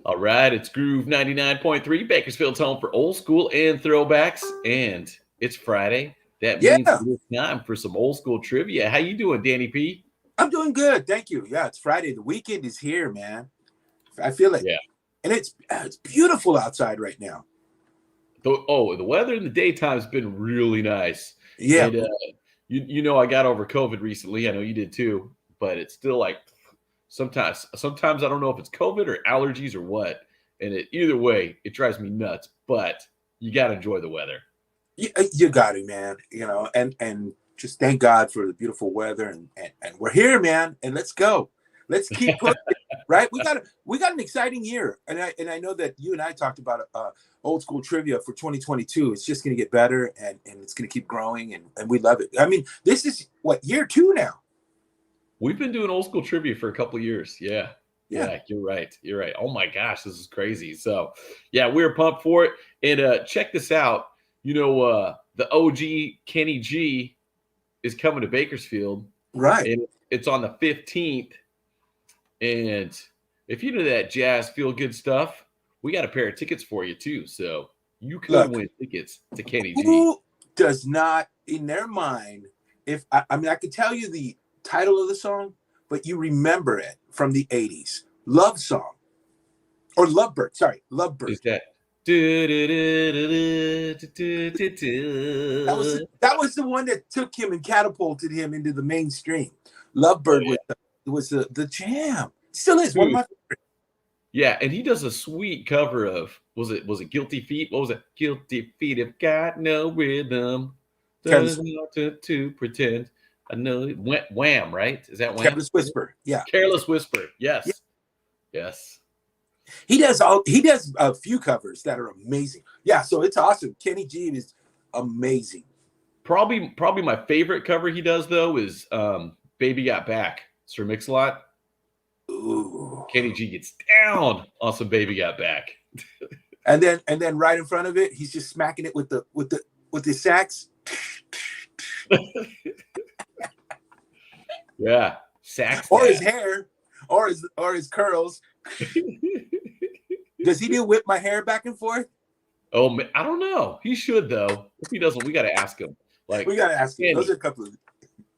All right, it's Groove 99.3, Bakersfield's home for old school and throwbacks, and it's Friday. That means Yeah, it is time for some old school trivia. How you doing, Danny P? I'm doing good. Thank you. Yeah, it's Friday. The weekend is here, man. I feel it. Yeah. And it's beautiful outside right now. The weather in the daytime has been really nice, Yeah. and you know I got over COVID recently. I know you did too, but it's still like sometimes I don't know if it's COVID or allergies or what, and either way it drives me nuts. But you got to enjoy the weather. You got it, man. And just thank God for the beautiful weather and we're here, man. And let's go. Let's keep pushing. Right? We got an exciting year. And I know that you and I talked about old school trivia for 2022. It's just gonna get better and it's gonna keep growing and we love it. I mean, this is what, year 2 now. We've been doing old school trivia for a couple of years. Yeah. Yeah. Yeah, you're right. You're right. Oh my gosh, this is crazy. So, yeah, we're pumped for it. And check this out. The OG Kenny G is coming to Bakersfield, Right. and it's on the 15th. And if you know that jazz feel good stuff, we got a pair of tickets for you too. So you could Look, win tickets to Kenny G. who does not in their mind, if I mean I could tell you the title of the song, but you remember it from the 80s. Love song. Or Lovebird. Sorry, Is Lovebird. that? That was the one that took him and catapulted him into the mainstream. Oh Lovebird yeah. was the jam. Still is one of Dude. my Yeah, and he does a sweet cover of was it Guilty Feet? What was it? Guilty Feet have got no rhythm. careless Doesn't want to pretend. I know it. Wham, right? Is that Wham? careless whisper. Yeah. Careless Whisper. Yeah. Yes. Yes. He does a few covers that are amazing. Yeah, so it's awesome. Kenny G is amazing. Probably my favorite cover he does though is Baby Got Back. Sir Mix-a-Lot. Ooh. Kenny G gets down on some Baby Got Back. And then right in front of it, he's just smacking it with the sax. Yeah. Sax Or his that. hair, or his curls. Does he do whip my hair back and forth? Oh, I don't know. He should though. If he doesn't, we got to ask him. We Like, gotta ask him. Those Kenny, are a couple of.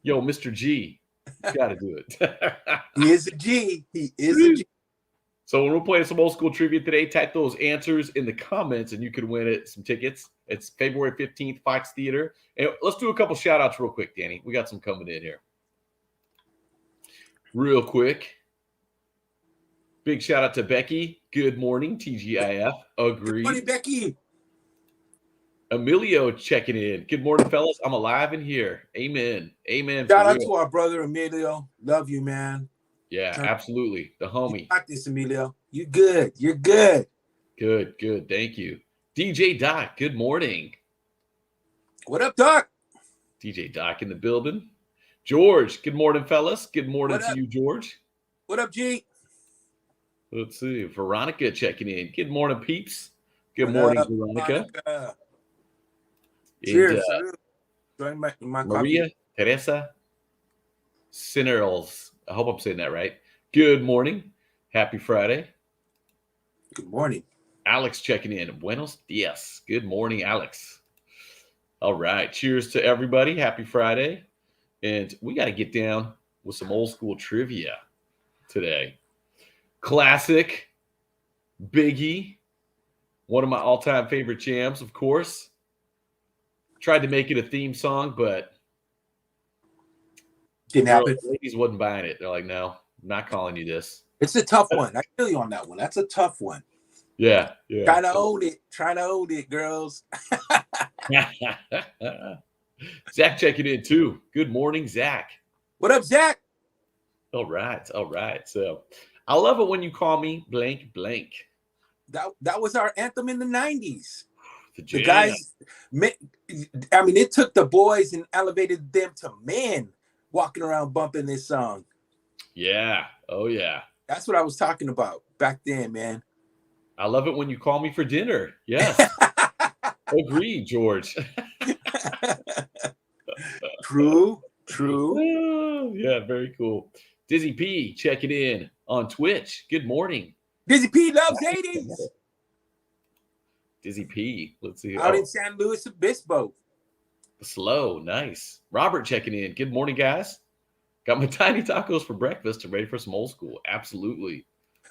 yo, Mr. G, you got to do it. He is a G. He is a G. So when we're playing some old school trivia today, type those answers in the comments and you could win it some tickets. It's February 15th, Fox Theater. And let's do a couple shout outs real quick, Danny. We got some coming in here. Real quick. Big shout out to Becky. Good morning, TGIF. Good morning, Agreed. Becky. Emilio checking in. Good morning, fellas. I'm alive and here. Amen. Amen for Shout out real. to our brother Emilio. Love you, man. Yeah, absolutely. The You homie. got this, Emilio. You good. You're good. Good, good. Thank you. DJ Doc, good morning. What up, Doc? DJ Doc in the building. George, good morning, fellas. Good morning What to up? you, George. What up, G? Let's see. Veronica checking in. Good morning, peeps. Good What morning, up, Veronica. Monica? And Cheers. Join my Maria, coffee. Teresa, Sinners. I hope I'm saying that right. Good morning. Happy Friday. Good morning. Alex checking in. Buenos dias. Good morning, Alex. All right. Cheers to everybody. Happy Friday. And we got to get down with some old school trivia today. Classic Biggie, one of my all time favorite jams, of course. Tried to make it a theme song, but Didn't happen. ladies wasn't buying it. They're like, no, I'm not calling you this. It's a tough one. I feel you on that one. That's a tough one. Yeah, yeah. Trying to own it. Trying to own it, girls. Zach checking in too. Good morning, Zach. What up, Zach? All right, all right. So I love it when you call me blank blank. That was our anthem in the 90s. The The jam. guys, I mean, it took the boys and elevated them to men walking around bumping this song. Yeah. Oh yeah. That's what I was talking about back then, man. I love it when you call me for dinner. Yes. Agreed, George. True. Oh, yeah, very cool. Dizzy P checking in on Twitch. Good morning. Dizzy P loves 80s. Dizzy P. Let's see. Out in San Luis Obispo. Slow. Nice. Robert checking in. Good morning, guys. Got my tiny tacos for breakfast and ready for some old school. Absolutely.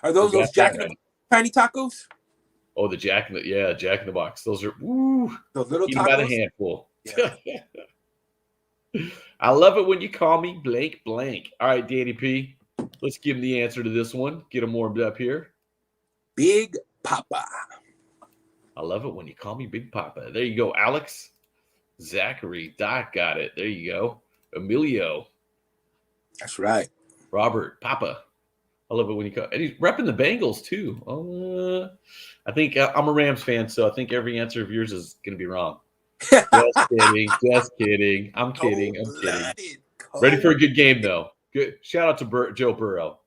Are those Jack in the Box tiny tacos? Oh, the Jack in the Box. Those are those little tacos by the handful. Yeah. I love it when you call me blank blank. All right, Danny P. Let's give him the answer to this one. Get him warmed up here. Big Papa. I love it when you call me Big Papa. There you go, Alex. Zachary. Doc got it. There you go. Emilio. That's right. Robert. Papa. I love it when you call. And he's repping the Bengals, too. I think I'm a Rams fan, so I think every answer of yours is going to be wrong. Just kidding. Just kidding. I'm kidding. I'm kidding. Ready for a good game, though. Good. Shout out to Joe Burrow.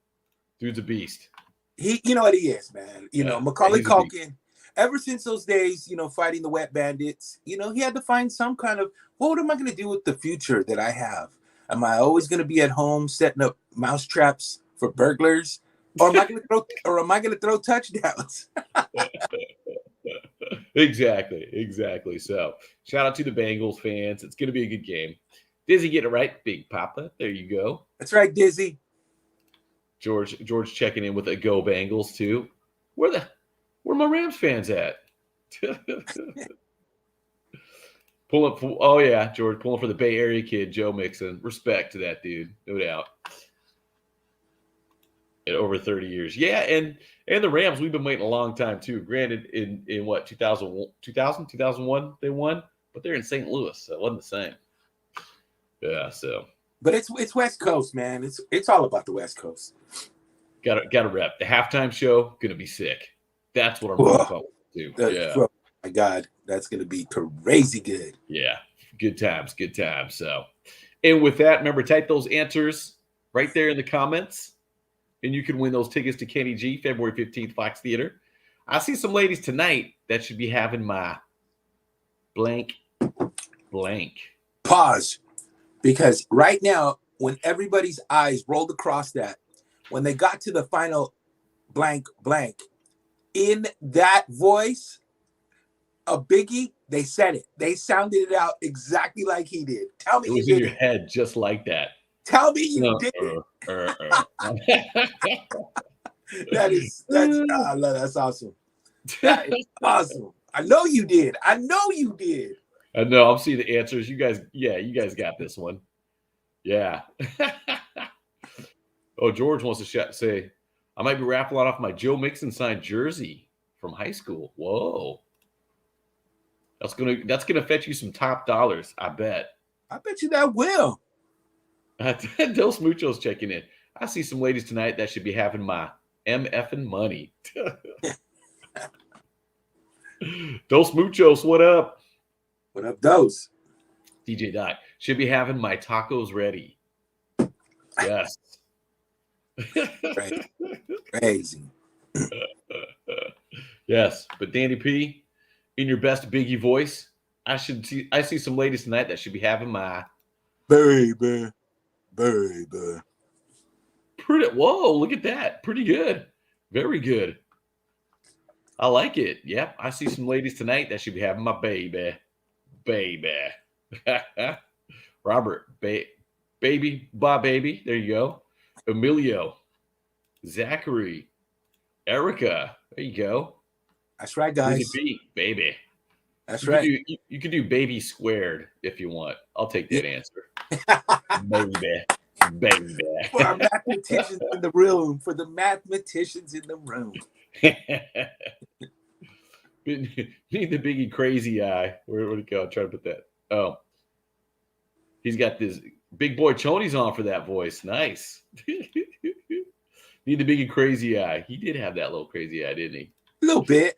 Dude's a beast. You know what he is, man. You know, Macaulay Culkin, ever since those days, fighting the Wet Bandits, he had to find some kind of, what am I going to do with the future that I have? Am I always going to be at home setting up mouse traps for burglars? Or am I going to throw touchdowns? Exactly. So, shout out to the Bengals fans. It's going to be a good game. Dizzy get it right, Big Papa. There you go. That's right, Dizzy. George checking in with a go Bengals too. Where my Rams fans at? George pulling for the Bay Area kid, Joe Mixon. Respect to that dude, no doubt. In over 30 years. Yeah, and the Rams, we've been waiting a long time too. Granted, in what, 2001 they won, but they're in St. Louis, so it wasn't the same. Yeah, so. But it's West Coast, man. It's all about the West Coast. Gotta rep. The halftime show gonna be sick. That's what I'm looking forward to. Yeah. Oh my God, that's gonna be crazy good. Yeah, good times. So, and with that, remember, type those answers right there in the comments, and you can win those tickets to Kenny G, February 15th, Fox Theater. I see some ladies tonight that should be having my blank. Pause. Because right now, when everybody's eyes rolled across that, when they got to the final blank, in that voice, a Biggie, they said it. They sounded it out exactly like he did. Tell me it was in your head just like that. Tell me you did it. That's awesome. That is awesome. I know you did. I know. I'm seeing the answers. You guys got this one. Yeah. Oh, George wants to say, I might be raffling off my Joe Mixon signed jersey from high school. Whoa. That's gonna fetch you some top dollars, I bet. I bet you that will. Dos Muchos checking in. I see some ladies tonight that should be having my MFing money. Dos Muchos, what up? What up, Dos? DJ Dot should be having my tacos ready. Yes. Crazy. Yes, but Danny P, in your best Biggie voice, I see some ladies tonight that should be having my baby. Whoa, look at that. Pretty good. Very good. I like it. Yep, I see some ladies tonight that should be having my baby. Robert, baby, bye, baby. There you go. Emilio, Zachary, Erica. There you go. That's right, guys. Baby. That's right. You can do baby squared if you want. I'll take that answer. Baby. For our mathematicians in the room. For the mathematicians in the room. Need the Biggie crazy eye. Where'd it go? I'm trying to put that. Oh. He's got this big boy chonies on for that voice. Nice. Need the Biggie crazy eye. He did have that little crazy eye, didn't he? A little bit.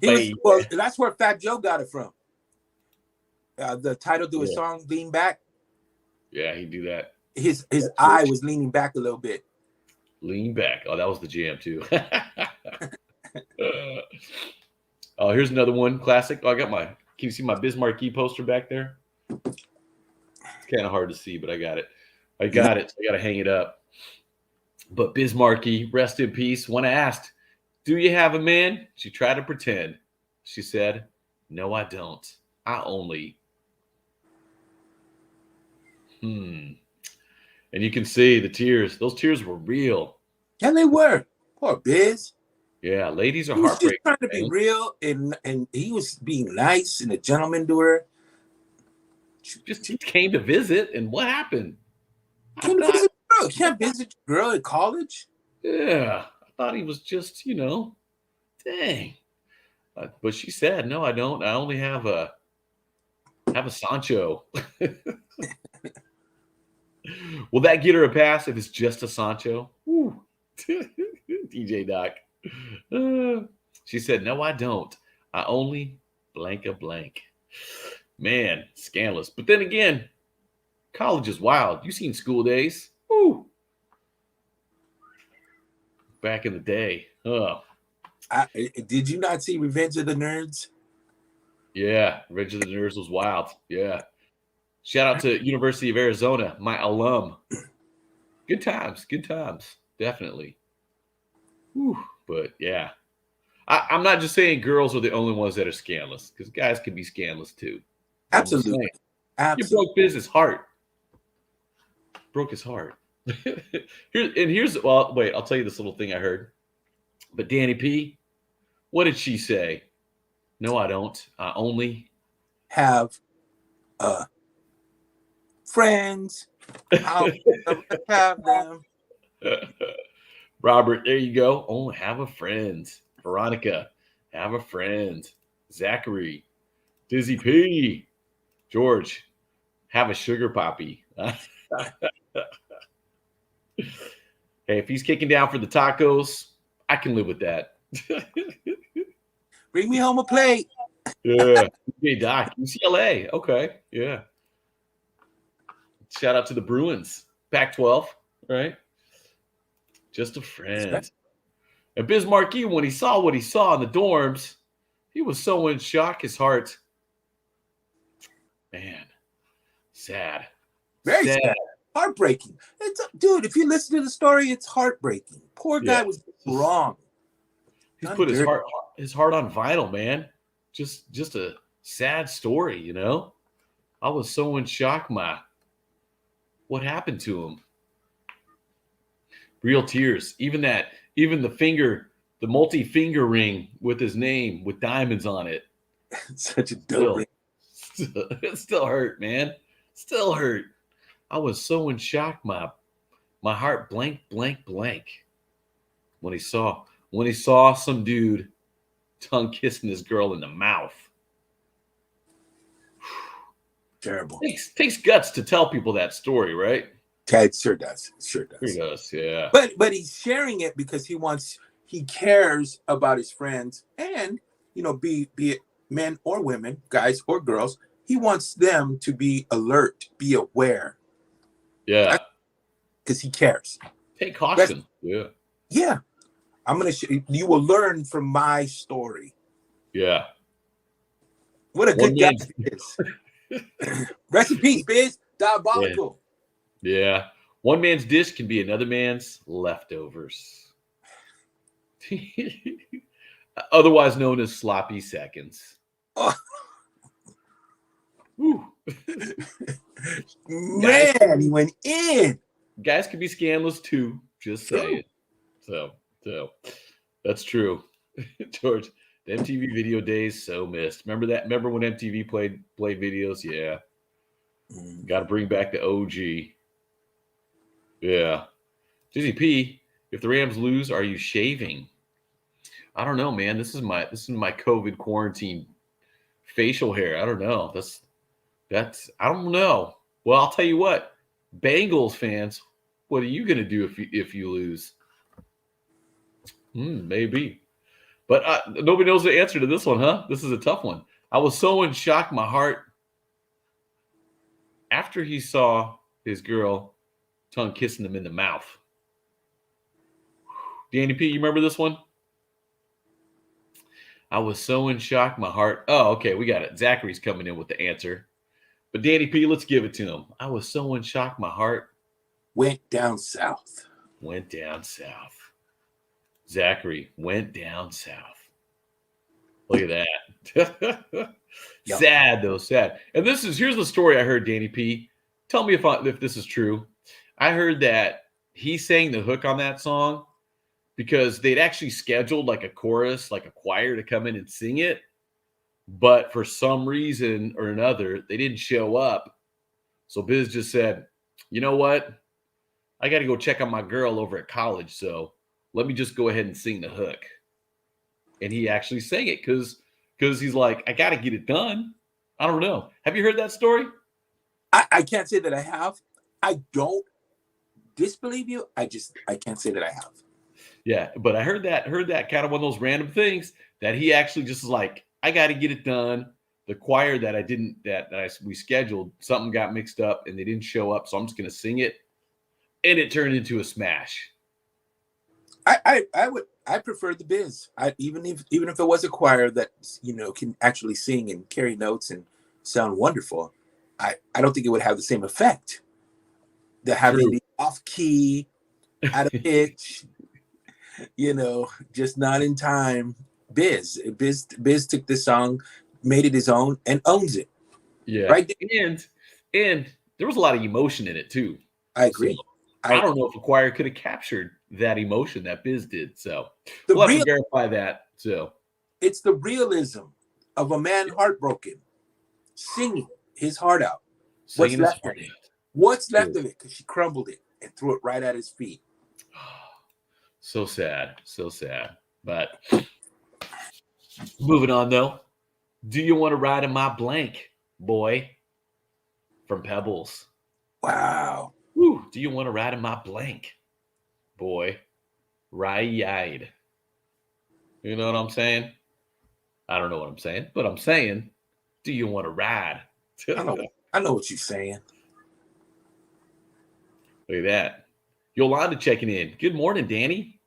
That's where Fat Joe got it from. The title to his song, Lean Back. Yeah, he'd do that. His eye was leaning back a little bit. Lean back. Oh, that was the jam too. Oh, here's another one. Classic. Oh, can you see my Biz Markie poster back there? It's kind of hard to see, but I got it. So I got to hang it up. But Bismarcky, rest in peace, when I asked, "Do you have a man?" she tried to pretend. She said, "No, I don't. I only." Hmm. And you can see the tears. Those tears were real. And they were. Poor Biz. Yeah, ladies are He was just heartbreakers, trying to be man. real, and he was being nice and a gentleman to her. Just came to visit, and what happened? I Came to thought, visit a girl. You can't visit your girl at college. yeah, I thought he was just, dang. But she said, "No, I don't. I only have a Sancho." Will that get her a pass if it's just a Sancho? Woo. DJ Doc. She said, "No, I don't. I only blank a blank." Man, scandalous. But then again, college is wild. You seen School Days? Woo. Back in the day. Oh, Did you not see Revenge of the Nerds? yeah. Revenge of the Nerds was wild. Yeah. Shout out to University of Arizona, my alum. Good times. Good times. Definitely. Whew. But yeah. I'm not just saying girls are the only ones that are scandalous, because guys can be scandalous too. I'm just Absolutely. saying. You Absolutely. broke Biz's heart. Broke his heart. Well, wait, I'll tell you this little thing I heard. But Danny P, what did she say? "No, I don't. I only." Have friends. I'll never have them. Robert, there you go. Only have a friend. Veronica, have a friend. Zachary, Dizzy P, George, have a sugar poppy. Hey, if he's kicking down for the tacos, I can live with that. Bring me home a plate. Yeah. Hey, Doc, UCLA. Okay. Yeah. Shout out to the Bruins. Pac-12, right? Just a friend. And Bismarcky, when he saw what he saw in the dorms, he was so in shock, his heart. Man, sad. Very sad. Heartbreaking. Dude, if you listen to the story, it's heartbreaking. Poor guy was wrong. He's put his heart on vinyl, man. Just a sad story, you know? I was so in shock, what happened to him? Real tears. Even the multi-finger ring with his name with diamonds on it. Such a dope ring. It still hurt, man. Still hurt. I was so in shock, my heart blank when he saw some dude tongue kissing this girl in the mouth. Terrible. Takes guts to tell people that story, right? It sure does. Sure does, yeah. But he's sharing it because he cares about his friends, and be it men or women, guys or girls, he wants them to be alert, be aware. Yeah. Because he cares. Take caution. Yeah. I'm gonna you will learn from my story. Yeah. What a good guy he is. Rest in peace, Biz. Diabolical. Yeah. One man's dish can be another man's leftovers. Otherwise known as sloppy seconds. Oh. Man, he went in. Guys can be scandalous too. Just say it. So that's true. George, the MTV video days so missed. Remember that? Remember when MTV played videos? Yeah. Got to bring back the OG. Yeah. Dizzy P, if the Rams lose, are you shaving? I don't know, man. This is my COVID quarantine facial hair. I don't know. That's I don't know. Well, I'll tell you what. Bengals fans, what are you gonna do if you lose? Maybe. But nobody knows the answer to this one, huh? This is a tough one. I was so in shock, my heart, after he saw his girl tongue kissing him in the mouth. Danny P, you remember this one? I was so in shock, my heart. Oh, okay, we got it. Zachary's coming in with the answer. But Danny P, let's give it to him. I was so in shock, my heart went down south. went down south. Zachary went down south. Look at that. Yep. Sad though, sad. And here's the story I heard, Danny P. Tell me if this is true. I heard that he sang the hook on that song because they'd actually scheduled like a chorus, like a choir to come in and sing it. But for some reason or another, they didn't show up. So Biz just said, you know what? I got to go check on my girl over at college. So let me just go ahead and sing the hook. And he actually sang it because he's like, I got to get it done. I don't know. Have you heard that story? I can't say that I have. I don't disbelieve you. I can't say that I have. Yeah, but I heard that kind of one of those random things that he actually just is like, I got to get it done. The choir that we scheduled, something got mixed up and they didn't show up, so I'm just going to sing it, and it turned into a smash. I prefer the Biz. Even if it was a choir that can actually sing and carry notes and sound wonderful, I don't think it would have the same effect. The having the off key, out of pitch, just not in time. Biz took this song, made it his own, and owns it. Yeah, right. And there was a lot of emotion in it too. I agree. So, I don't know if a choir could have captured that emotion that Biz did. So we'll have to verify that. So it's the realism of a man heartbroken, singing his heart out. What's left of it? Because she crumbled it and threw it right at his feet. So sad. But moving on though. Do you want to ride in my blank, boy? From Pebbles. Wow. Woo. Do you want to ride in my blank, boy? Ride. You know what I'm saying? I don't know what I'm saying, but I'm saying, do you want to ride? I know what you're saying. Look at that. Yolanda checking in. Good morning, Danny.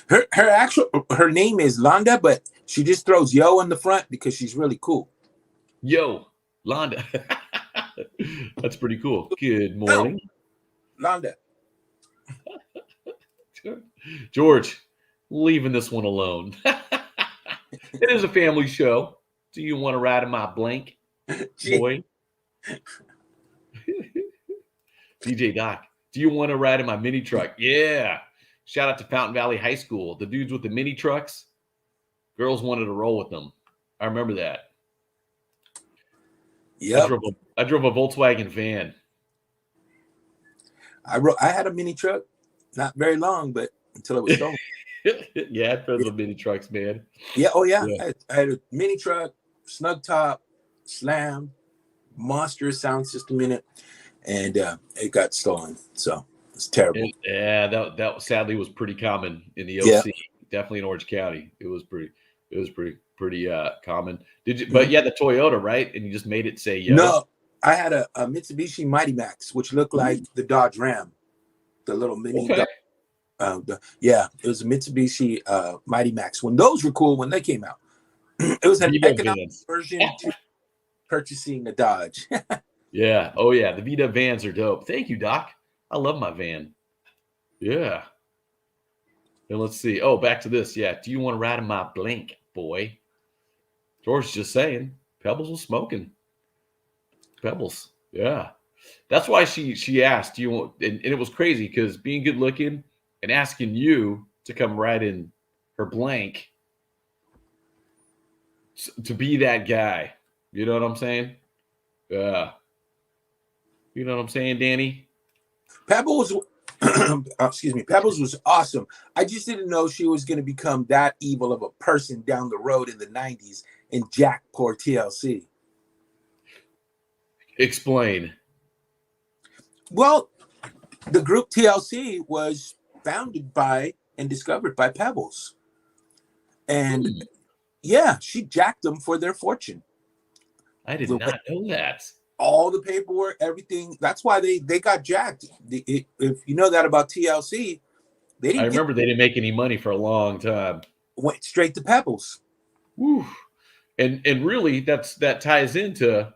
Her name is Londa, but she just throws yo in the front because she's really cool. Yo, Londa. That's pretty cool. Good morning. Londa. George, leaving this one alone. It is a family show. Do you want to ride in my blank, boy? DJ Doc, do you want to ride in my mini truck? Yeah. Shout out to Fountain Valley High School. The dudes with the mini trucks, girls wanted to roll with them. I remember that. Yeah. I drove a Volkswagen van. I had a mini truck, not very long, but until it was stolen. Yeah, I friends with mini trucks, man. Yeah. Oh yeah. I had a mini truck, snug top, slam, monstrous sound system in it, and it got stolen. So it's terrible. That sadly was pretty common in the OC. Definitely in Orange County. It was pretty common. Did you? But yeah, the Toyota, right? And you just made it say yo. No, I had a Mitsubishi Mighty Max, which looked like the Dodge Ram, the little mini. Okay. It was a Mitsubishi Mighty Max. When those were cool when they came out, it was an economic version to purchasing a Dodge. Yeah. Oh yeah, the Vita vans are dope. Thank you, Doc. I love my van. Yeah. And let's see. Oh, back to this. Yeah. Do you want to ride in my blank, boy? George's just saying. Pebbles was smoking. Pebbles. Yeah. That's why she asked, do you want, and it was crazy because being good looking and asking you to come ride in her blank to be that guy. You know what I'm saying? Yeah. You know what I'm saying, Danny? Pebbles, Pebbles was awesome. I just didn't know she was going to become that evil of a person down the road in the 90s and jack poor TLC. Explain. Well, the group TLC was founded by and discovered by Pebbles. And yeah, she jacked them for their fortune. I did not know that. All the paperwork, everything. That's why they got jacked. If you know that about TLC, they didn't. I remember they didn't make any money for a long time. Went straight to Pebbles. Woo. And really, that ties into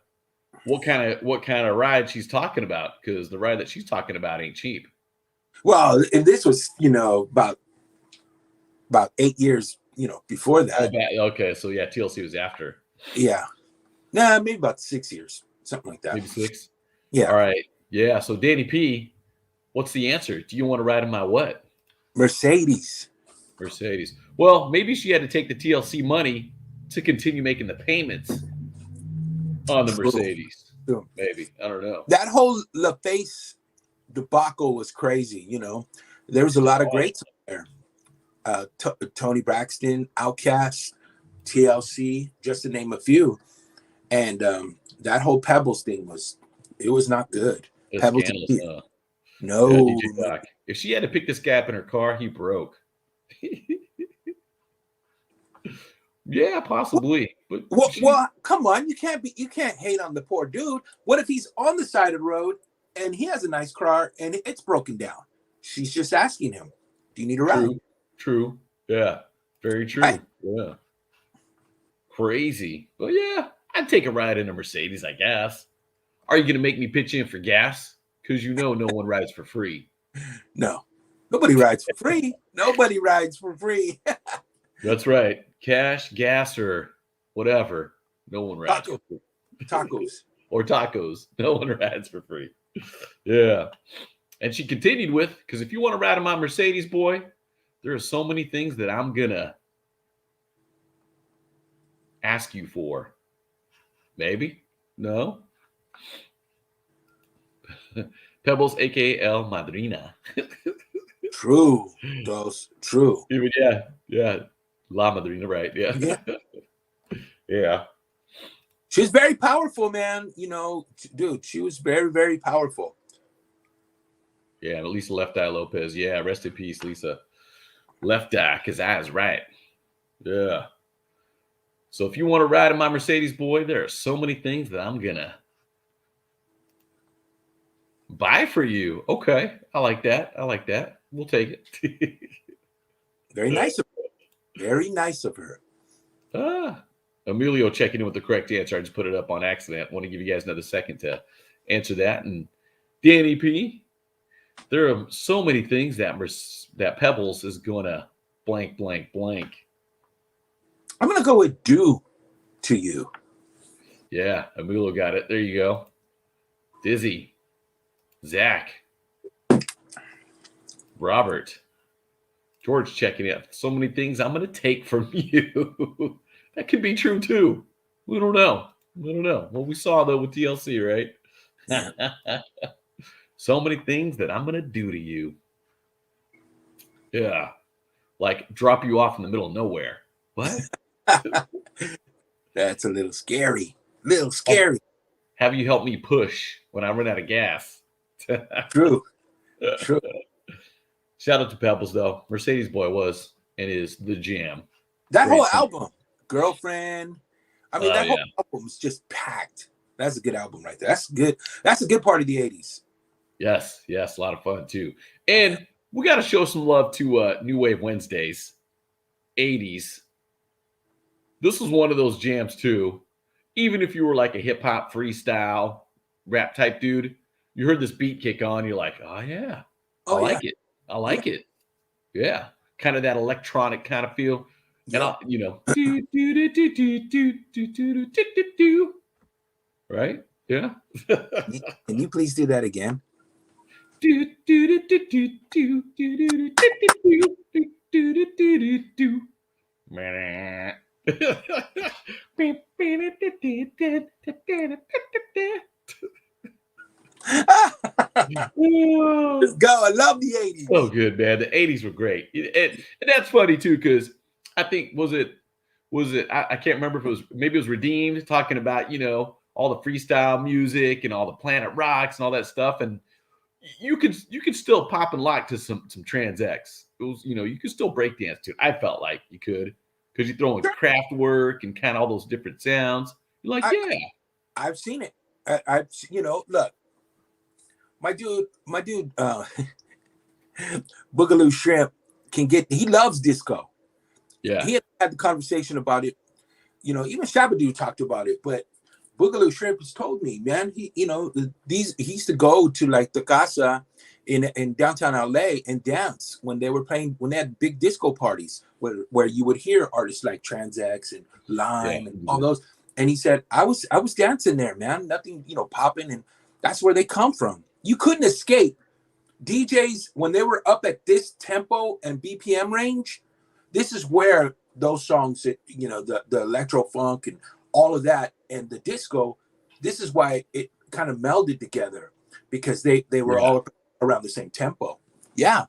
what kind of ride she's talking about, because the ride that she's talking about ain't cheap. Well, and this was, about 8 years, before Oh, that. okay. So yeah, TLC was after. Yeah. Nah, maybe about 6 years, something like that. Maybe 6. All Yeah. right. Yeah. So Danny P, what's the answer? Do you want to ride in my what? Mercedes. Mercedes. Well, maybe she had to take the TLC money to continue making the payments on the True. Mercedes. True. Maybe. I don't know. That whole LaFace debacle was crazy. There was a lot of greats there. Tony Braxton, Outkast, TLC, just to name a few. And that whole Pebbles thing was not good. It's Pebbles, scandalous, huh? Yeah, no, DJ no. Doc. If she had to pick this guy up in her car, he broke. Yeah, possibly. But Well, come on, you can't hate on the poor dude. What if he's on the side of the road and he has a nice car and it's broken down? She's just asking him, "Do you need a ride?" True. Yeah, very true. Right. Yeah. Crazy. But yeah, I'd take a ride in a Mercedes, I guess. Are you going to make me pitch in for gas? Because no one rides for free. No, nobody rides for free. Nobody rides for free. That's right. Cash, gas, or whatever. No one rides for free. Tacos. Or tacos. No one rides for free. Yeah. And she continued with, because if you want to ride in my Mercedes, boy, there are so many things that I'm going to ask you for. Maybe? No? Pebbles, aka El Madrina. True. True. Even, yeah. La Madrina, right? Yeah. Yeah. She was very powerful, man. Dude, she was very, very powerful. Yeah, and Lisa Left Eye Lopez. Yeah, rest in peace, Lisa. Left Eye, because I was right. Yeah. So if you want to ride in my Mercedes, boy, there are so many things that I'm going to buy for you. Okay. I like that. We'll take it. Very nice of her. Very nice of her. Emilio checking in with the correct answer. I just put it up on accident. I want to give you guys another second to answer that. And Danny P, there are so many things that Pebbles is going to blank. I'm going to go with due to you. Yeah, Emilio got it. There you go. Dizzy. Zach. Robert. George checking in. So many things I'm going to take from you. That could be true too. We don't know. Well, we saw though with TLC, right? So many things that I'm going to do to you. Yeah. Like drop you off in the middle of nowhere. What? That's a little scary. Have you help me push when I run out of gas? True. Shout out to Pebbles though. Mercedes Boy was and is the jam. That whole album, Girlfriend. I mean, that whole album was just packed. That's a good album right there. That's good. That's a good part of the 80s. Yes, a lot of fun too. And we got to show some love to New Wave Wednesdays, 80s. This was one of those jams too. Even if you were like a hip hop freestyle rap type dude, you heard this beat kick on, you're like, oh yeah, I like it. Yeah, kind of that electronic kind of feel. And I'll, right? Yeah. Can you please do that again? Let's go. I love the 80s. Oh, good, man. The 80s were great. And that's funny too, because I think was it I can't remember if it was Redeemed talking about, all the freestyle music and all the Planet Rocks and all that stuff. And you could still pop and lock to some Trans X. It was, you could still break dance to it. I felt like you could, because you throw in craft work and kind of all those different sounds. You're like, I've seen it. I've look, my dude, Boogaloo Shrimp he loves disco. Yeah. He had the conversation about it. Even Shabadoo talked about it, but Boogaloo Shrimp has told me, man, he used to go to like the casa in downtown LA and dance when they were playing, when they had big disco parties where you would hear artists like Trans-X and Yeah. Lime and all those. And he said, I was dancing there, man. Nothing, popping. And that's where they come from. You couldn't escape. DJs, when they were up at this tempo and BPM range, this is where those songs, the electro funk and all of that and the disco, this is why it kind of melded together, because they were all around the same tempo. Yeah.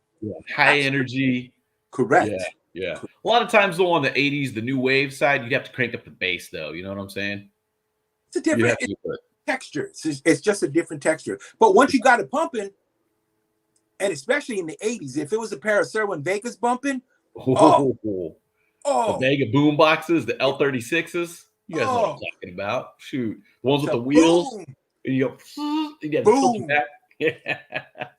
High energy. Correct. Yeah. A lot of times, though, on the 80s, the new wave side, you'd have to crank up the bass, though. You know what I'm saying? It's a different texture. It's just a different texture. But once you got it pumping, and especially in the 80s, if it was a pair of Sherwin Vegas bumping, the Vega boom boxes, the L36s, you guys know what I'm talking about. Shoot. The ones with the wheels. Boom. And you got boom. Back.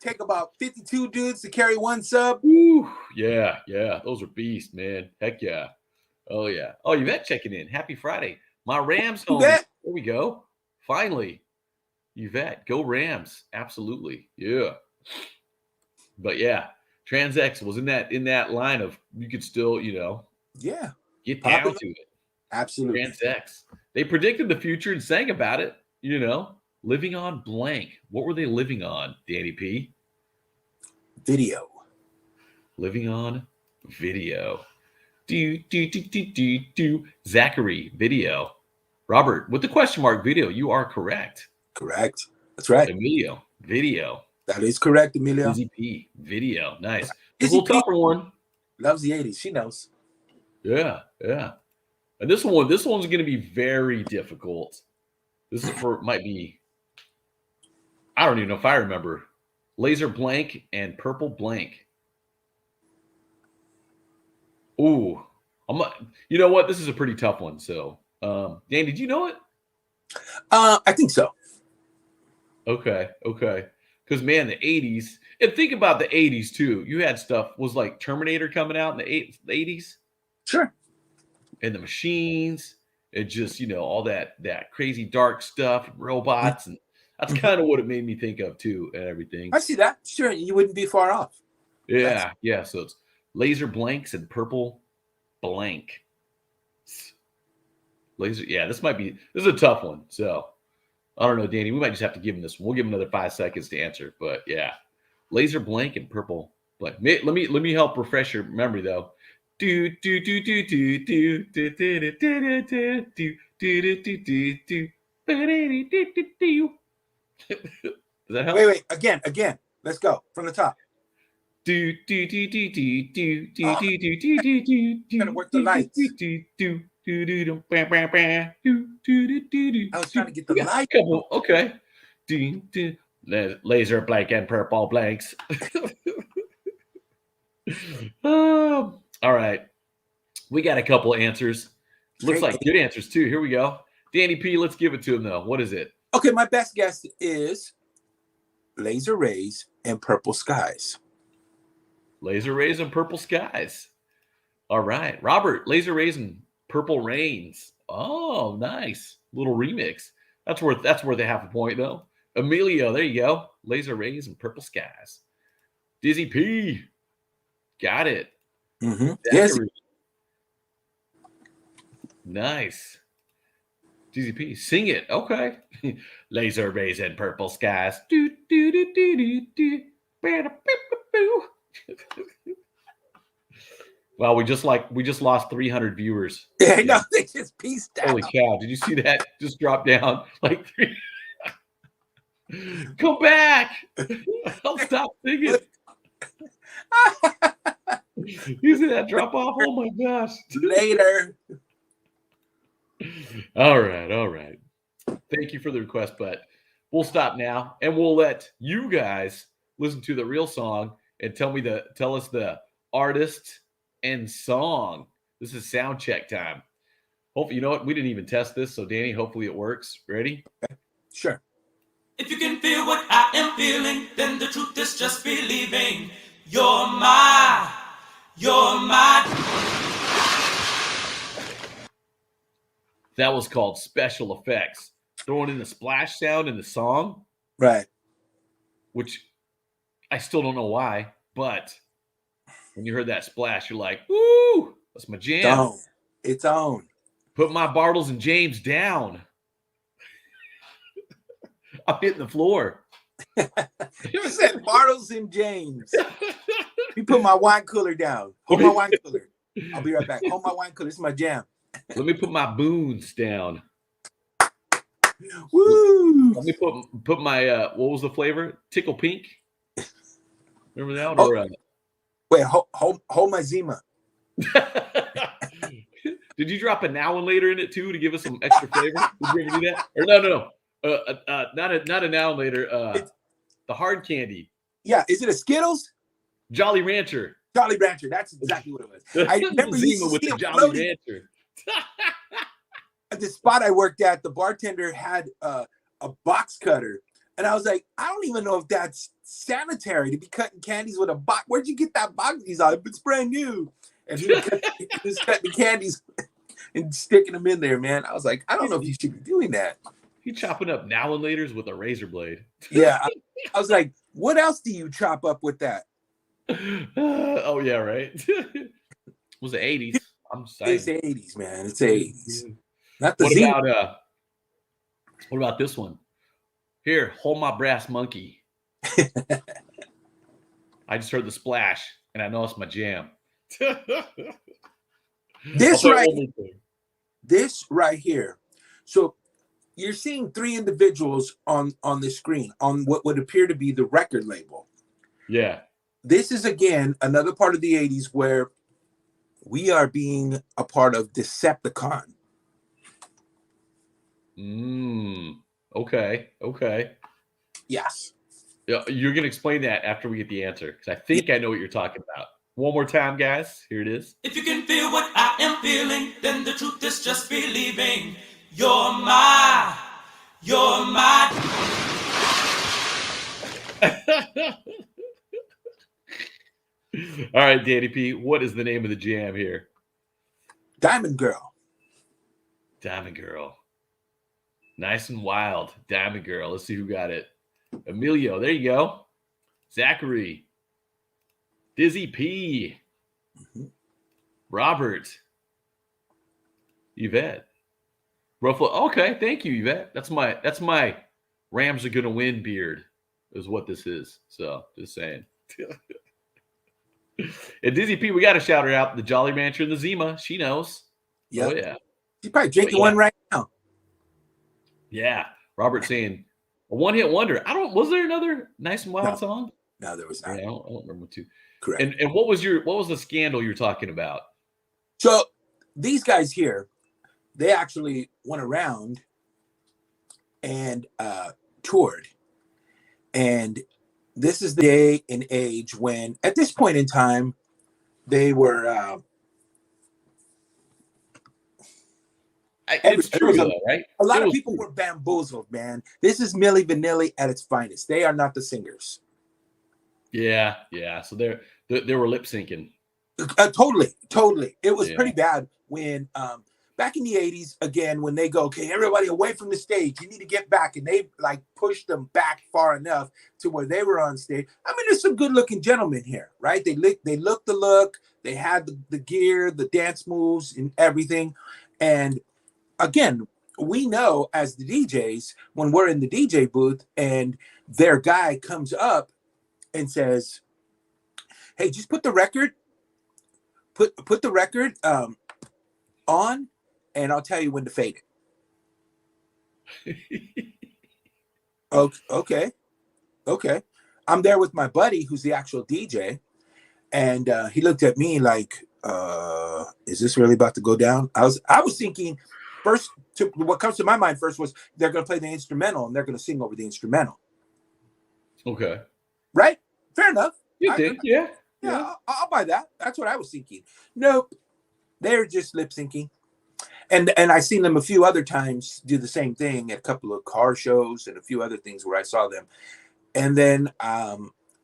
Take about 52 dudes to carry one sub. Woo. Yeah. Those are beasts, man. Heck yeah. Oh, yeah. Oh, Yvette checking in. Happy Friday. My Rams homies. There we go. Finally. Yvette, go Rams. Absolutely. Yeah. But yeah, Trans-X was in that line of you could still, get down to it. Absolutely. Trans-X. They predicted the future and sang about it, living on blank. What were they living on, Danny P? Video. Living on video. Do. Zachary, video. Robert, with the question mark, video. You are correct. Correct. That's right. Emilio, video. That is correct, Emilio. Dizzy P, video. Nice. It's a little tougher one. Loves the 80s. She knows. Yeah. And this one's going to be very difficult. This is might be, I don't even know if I remember. Laser blank and purple blank. Ooh. You know what? This is a pretty tough one. So, Dan, did you know it? I think so. Okay. Because, man, the 80s, and think about the 80s, too. You had stuff, was like Terminator coming out in the 80s. Sure. And the machines, and just, all that crazy dark stuff, robots, and that's kind of what it made me think of, too, and everything. I see that. Sure, you wouldn't be far off. Yeah. So it's laser blanks and purple blank. Laser, this is a tough one, so. I don't know, Danny. We might just have to give him this one. We'll give him another 5 seconds to answer. But yeah, laser blank and purple blank. Let me help refresh your memory though. Does that help? Wait. Again. Let's go from the top. Gotta work the lights. I was trying to get the light. Okay. Laser blank and purple blanks. All right. We got a couple answers. Looks like good answers too. Here we go. Danny P, let's give it to him though. What is it? Okay, my best guess is laser rays and purple skies. Laser rays and purple skies. All right. Robert, laser rays and purple rains. Oh, nice. Little remix. That's worth a half a point though. Emilio, there you go. Laser rays and purple skies. Dizzy P. Got it. Mm-hmm. Yes. Nice. Dizzy P. Sing it. Okay. Laser rays and purple skies. Do, do, do, do, do, do. Wow, we just lost 300 viewers. Yeah, no, they just pieced out. Holy cow! Did you see that? Just drop down like 3. Come back! I'll stop singing. You see that drop off? Oh my gosh! Later. All right. Thank you for the request, but we'll stop now, and we'll let you guys listen to the real song and tell us the artist and song. This is sound check time. Hopefully, you know what? We didn't even test this, so Danny, hopefully it works. Ready? Sure. If you can feel what I am feeling, then the truth is just believing. You're my. That was called special effects. Throwing in the splash sound in the song. Right. Which I still don't know why, but when you heard that splash, you're like, "Woo, that's my jam." It's on. Put my Bartles and James down. I'm hitting the floor. You said Bartles and James. You put my wine cooler down. Hold my wine cooler. I'll be right back. Hold my wine cooler. This is my jam. Let me put my boons down. Woo! Let me put my what was the flavor? Tickle Pink. Remember that one? Oh, wait, hold my Zima. Did you drop a now and later in it too to give us some extra flavor? Did you ever do that? Or no. Not a now and later. The hard candy. Yeah, is it a Skittles? Jolly Rancher. Jolly Rancher. That's exactly what it was. I remember Zima with the Jolly Rancher. At the spot I worked at, the bartender had a box cutter, and I was like, I don't even know if that's sanitary to be cutting candies with a box. Where'd you get that box? He's like, it's brand new. And he was cutting the candies and sticking them in there, man. I was like, I don't know if you should be doing that. He chopping up now and laters with a razor blade. Yeah, I was like, what else do you chop up with that? Oh yeah, right. It was the 80s. I'm saying. It's the 80s, man. It's the 80s. Not the What about this one? Here, hold my brass monkey. I just heard the splash, and I know it's my jam. This right here. So you're seeing three individuals on the screen on what would appear to be the record label. Yeah. This is, again, another part of the 80s where we are being a part of Decepticon. Okay. Yes. You're going to explain that after we get the answer, because I think I know what you're talking about. One more time, guys. Here it is. If you can feel what I am feeling, then the truth is just believing. You're my. All right, Danny P, what is the name of the jam here? Diamond Girl. Diamond Girl. Nice and wild. Diamond Girl. Let's see who got it. Emilio. There you go. Zachary. Dizzy P. Mm-hmm. Robert. Yvette. Ruffalo. Okay, thank you, Yvette. That's my Rams are gonna win beard, is what this is. So just saying. And Dizzy P, we got to shout her out. The Jolly Rancher and the Zima. She knows. Yep. Oh, yeah. She's probably drinking one right now. Yeah. Robert saying a one-hit wonder. Was there another Nice and Wild song? No, there was not. Yeah, I don't remember too. Correct. And what was the scandal you're talking about? So these guys here, they actually went around and toured. And this is the day and age when, at this point in time, they were. It's true, though, right? A lot of people were bamboozled, man. This is Milli Vanilli at its finest. They are not the singers. Yeah. So they were lip syncing. Totally. It was pretty bad when back in the 80s, again, when they go, okay, everybody away from the stage, you need to get back. And they like pushed them back far enough to where they were on stage. I mean, there's some good looking gentlemen here, right? They looked the look, they had the gear, the dance moves and everything. And again, we know as the DJs, when we're in the DJ booth and their guy comes up and says, hey, just put the record, put the record on, and I'll tell you when to fade it. Okay. I'm there with my buddy who's the actual DJ, and he looked at me like, is this really about to go down? I was thinking first, what comes to my mind first was they're going to play the instrumental and they're going to sing over the instrumental. Okay. Right? Fair enough. You think? Yeah. I'll buy that. That's what I was thinking. Nope. They're just lip syncing. And I've seen them a few other times do the same thing at a couple of car shows and a few other things where I saw them. And then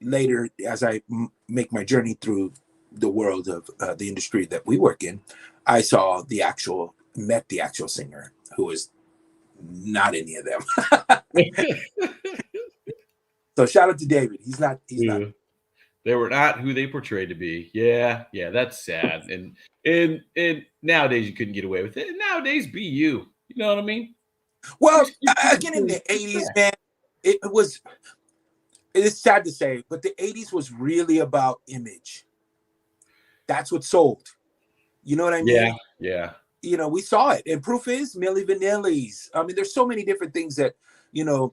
later, as I make my journey through the world of the industry that we work in, I met the actual singer, who was not any of them. So shout out to David. He's not. They were not who they portrayed to be. Yeah, that's sad. And nowadays you couldn't get away with it. And nowadays, be you. You know what I mean? Well, again, in the 80s, man, it was. It's sad to say, but the 80s was really about image. That's what sold. You know what I mean? Yeah. You know, we saw it, and proof is Milli Vanilli's. I mean, there's so many different things that even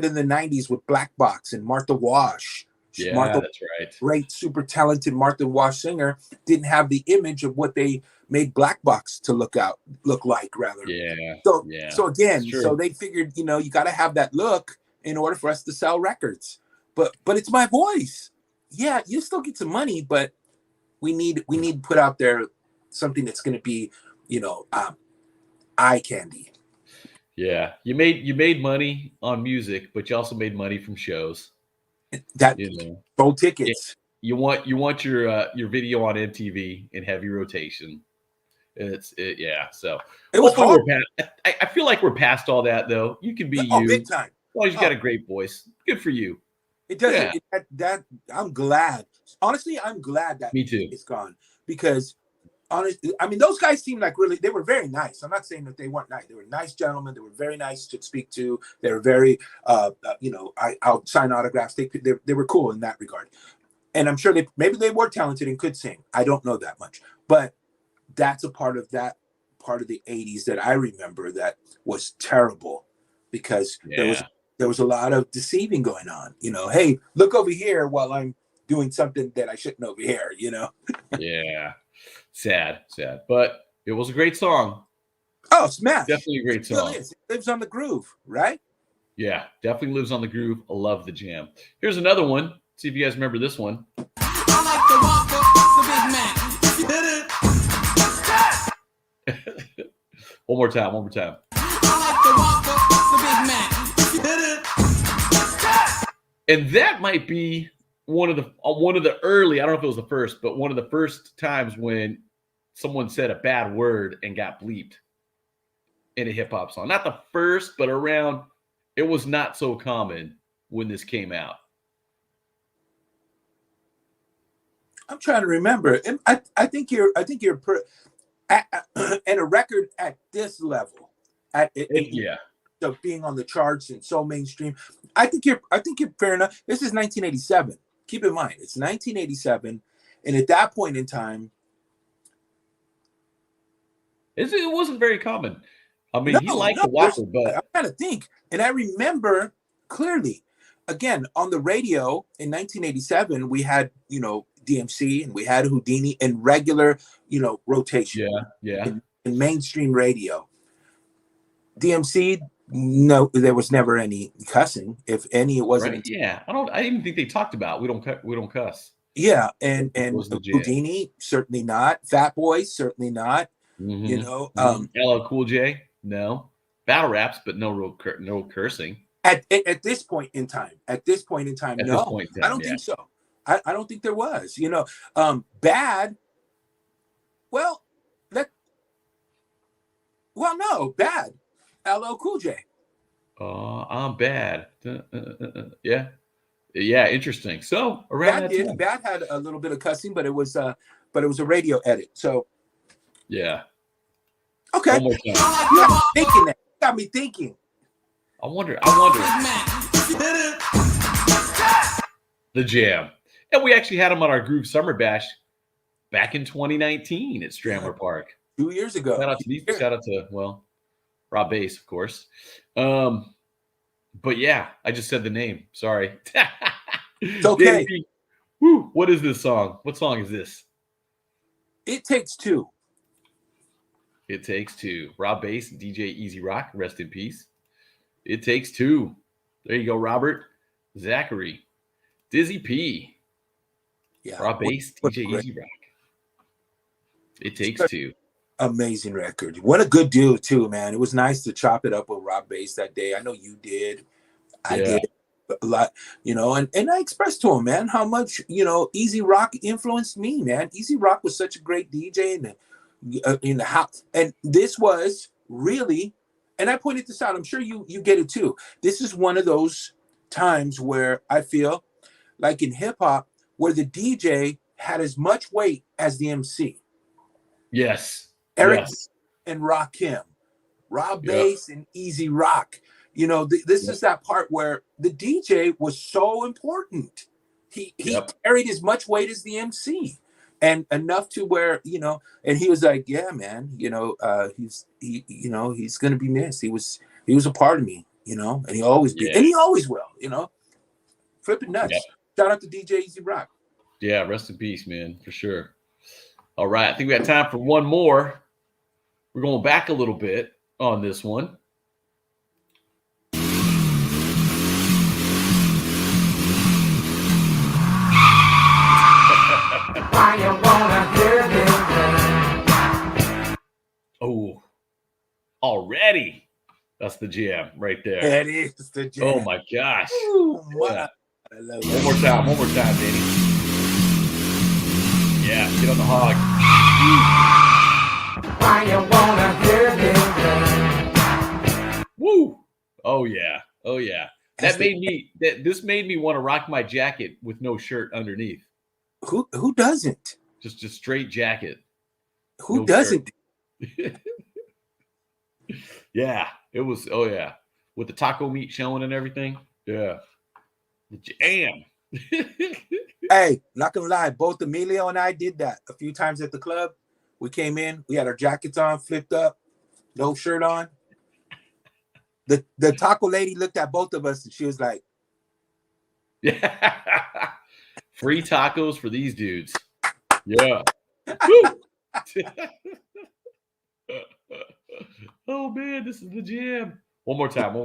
in the 90s with Black Box and Martha Wash. Yeah, Martha, that's right. Great, super talented Martha Wash singer, didn't have the image of what they made Black Box to look like, rather. Yeah. So again, so they figured, you got to have that look in order for us to sell records. But it's my voice. Yeah, you still get some money, but we need to put out there something that's going to be, eye candy. Yeah, you made money on music, but you also made money from shows. That sold tickets. You want your video on MTV in heavy rotation. So it was hard. I feel like we're past all that, though. You can be you. Big time. Well, you got a great voice. Good for you. It doesn't. Yeah. I'm glad. Honestly, I'm glad that Me too. It's gone, because honestly, I mean, those guys seemed like they were very nice. I'm not saying that they weren't nice. They were nice gentlemen. They were very nice to speak to. They were very, I'll sign autographs. They were cool in that regard. And I'm sure maybe they were talented and could sing. I don't know that much, but that's a part of the 80s that I remember that was terrible, because there was a lot of deceiving going on. Hey, look over here while I'm doing something that I shouldn't over here. Yeah. Sad, but it was a great song. Oh, smash! Definitely a great song. It lives on the groove, right? Yeah, definitely lives on the groove. I love the jam. Here's another one. See if you guys remember this one. I like the big man. One more time. I like the big man. And that might be one of the early, I don't know if it was the first, but one of the first times when someone said a bad word and got bleeped in a hip hop song. Not the first, but around. It was not so common when this came out. I'm trying to remember. I think you're at a record at this level, of being on the charts and so mainstream. I think you're fair enough. This is 1987. Keep in mind, it's 1987, and at that point in time, it wasn't very common. I mean, he liked the Whopper, but I'm trying to think, and I remember clearly. Again, on the radio in 1987, we had DMC and we had Houdini in regular rotation. Yeah. In mainstream radio. DMC, no, there was never any cussing. If any, it wasn't. Right? Yeah, I didn't think they talked about we don't cuss. Yeah, and Houdini certainly not. Fat Boy certainly not. Mm-hmm. LL Cool J, no. Battle raps, but no cursing. At this point in time, no. I don't think so. I don't think there was. Bad. Well, no, bad. LL Cool J. I'm bad. Yeah, interesting. So around Bad had a little bit of cussing, but it was a radio edit. So yeah. Okay. You got me thinking. I wonder. The jam. And we actually had him on our Groove Summer Bash back in 2019 at Stramler Park. 2 years ago. Shout out to Rob Bass, of course. But yeah, I just said the name. Sorry. It's okay. Woo, what is this song? What song is this? It Takes Two. It Takes Two. Rob Bass, DJ Easy Rock, rest in peace. It Takes Two. There you go, Robert. Zachary. Dizzy P. Yeah. Rob Bass, DJ Easy Rock. It Takes Two. Amazing record. What a good dude, too, man. It was nice to chop it up with Rob Bass that day. I know you did. I did a lot, and I expressed to him, man, how much, Easy Rock influenced me, man. Easy Rock was such a great DJ in the house. And this was really, and I pointed this out, I'm sure you get it too. This is one of those times where I feel like in hip hop, where the DJ had as much weight as the MC. Yes. Eric Yes. and Rakim, Rob Yep. Bass and Easy Rock. You know, this is that part where the DJ was so important. He carried as much weight as the MC, and enough to where, you know, and he was like, yeah, man, you know, he's gonna be missed. He was a part of me, you know, and he always be, and he always will, you know. Flipping nuts. Yep. Shout out to DJ Easy Rock. Yeah, rest in peace, man, for sure. All right, I think we got time for one more. We're going back a little bit on this one. Oh, already. That's the jam right there. That is the jam. Oh my gosh. Ooh, Yeah. I love it. One more time, Danny. Yeah, get on the hog. Woo! Oh yeah. This made me want to rock my jacket with no shirt underneath. Who doesn't? Just straight jacket. Who doesn't? Yeah, it was. Oh yeah, with the taco meat showing and everything. Yeah, the jam. Hey, not gonna lie, both Emilio and I did that a few times at the club. We came in, we had our jackets on, flipped up, no shirt on. The taco lady looked at both of us and she was like, "Yeah, free tacos for these dudes." Yeah. Woo! Oh man, this is the jam. One more time. Woo!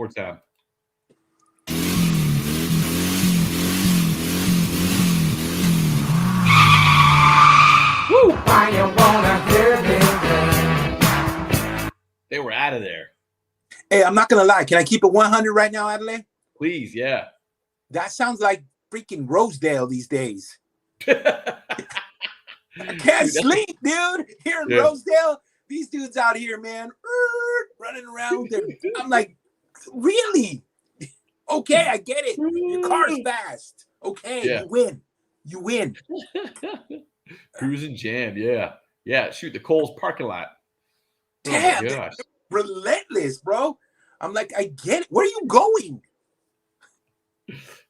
They were out of there. Hey, I'm not gonna lie. Can I keep it 100 right now, Adlai? Please, yeah. That sounds like freaking Rosedale these days. I can't sleep, dude. Here in Rosedale, these dudes out here, man, running around. I'm like, really? Okay, I get it. Your car's fast. Okay, you win. Cruising jam, yeah. Shoot, the Kohl's parking lot. Damn, oh my gosh. Relentless, bro. I'm like, I get it. Where are you going?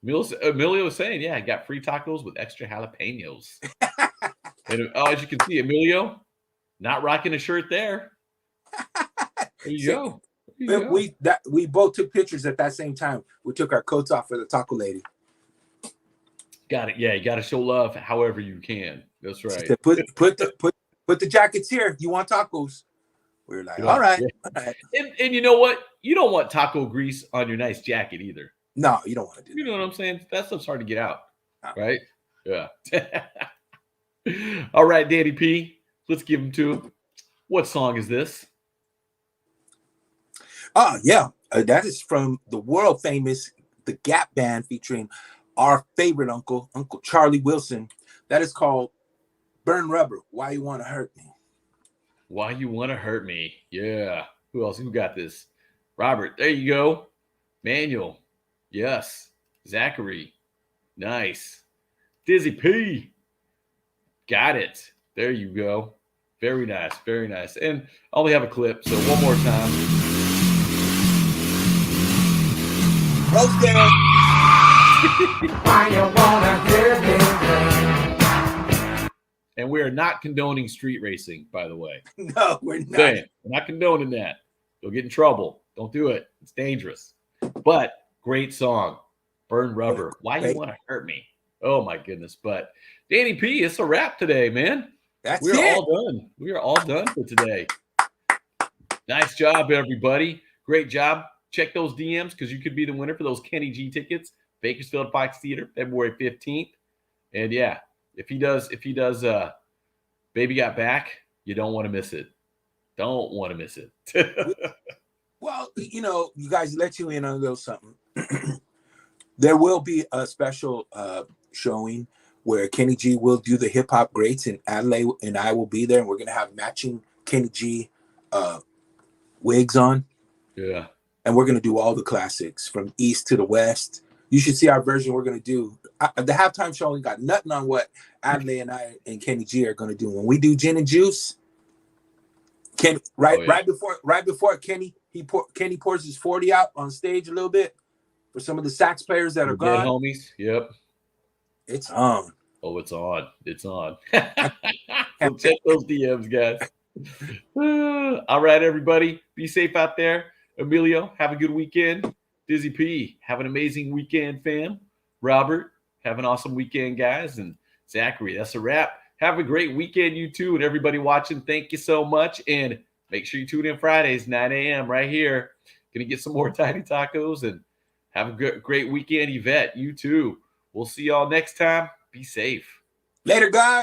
Emilio was saying, I got free tacos with extra jalapenos. And as you can see, Emilio not rocking a shirt there. There you go. We both took pictures at that same time. We took our coats off for the taco lady. Got it. Yeah, you got to show love however you can. That's right. Put the jackets here. You want tacos? We were like, all right. And you know what? You don't want taco grease on your nice jacket either. No, you don't want to do that. You know what I'm saying? That stuff's hard to get out, right? Yeah. All right, Danny P. Let's give him to him. What song is this? Oh, yeah. That is from the world famous The Gap Band featuring our favorite Uncle Charlie Wilson. That is called Burn Rubber. Why You Want to Hurt Me? Why You Want to Hurt Me? Yeah. Who else? Who got this? Robert. There you go. Manuel. Yes. Zachary. Nice. Dizzy P. Got it. There you go. Very nice. Very nice. And I only have a clip, so one more time. Rosedale. Why you wanna hurt me? And we are not condoning street racing, by the way. No, we're not. We're not condoning that. You'll get in trouble. Don't do it. It's dangerous. But great song. Burn Rubber. Why You Want to Hurt Me? Oh, my goodness. But Danny P, it's a wrap today, man. We're all done. We are all done for today. Nice job, everybody. Great job. Check those DMs because you could be the winner for those Kenny G tickets. Bakersfield Fox Theater, February 15th. And yeah, if he does Baby Got Back, you don't want to miss it. Don't want to miss it. Well, you know, you guys, let you in on a little something. There will be a special showing where Kenny G will do the hip hop greats, and Adlai and I will be there, and we're gonna have matching Kenny G wigs on. Yeah. And we're gonna do all the classics from east to the west, You should see our version we're gonna do. The halftime show ain't got nothing on what Adlai and I and Kenny G are gonna do. When we do gin and juice, right before Kenny pours his 40 out on stage a little bit for some of the sax players that are Dead gone. homies. Yep. It's on. Oh, it's on. It's on. So check those DMs, guys. All right, everybody. Be safe out there. Emilio, have a good weekend. Dizzy P, have an amazing weekend, fam. Robert, have an awesome weekend, guys. And Zachary, that's a wrap. Have a great weekend, you too. And everybody watching, thank you so much. And make sure you tune in Fridays, 9 a.m. right here. Going to get some more Tiny Tacos. And have a great weekend, Yvette. You too. We'll see y'all next time. Be safe. Later, guys.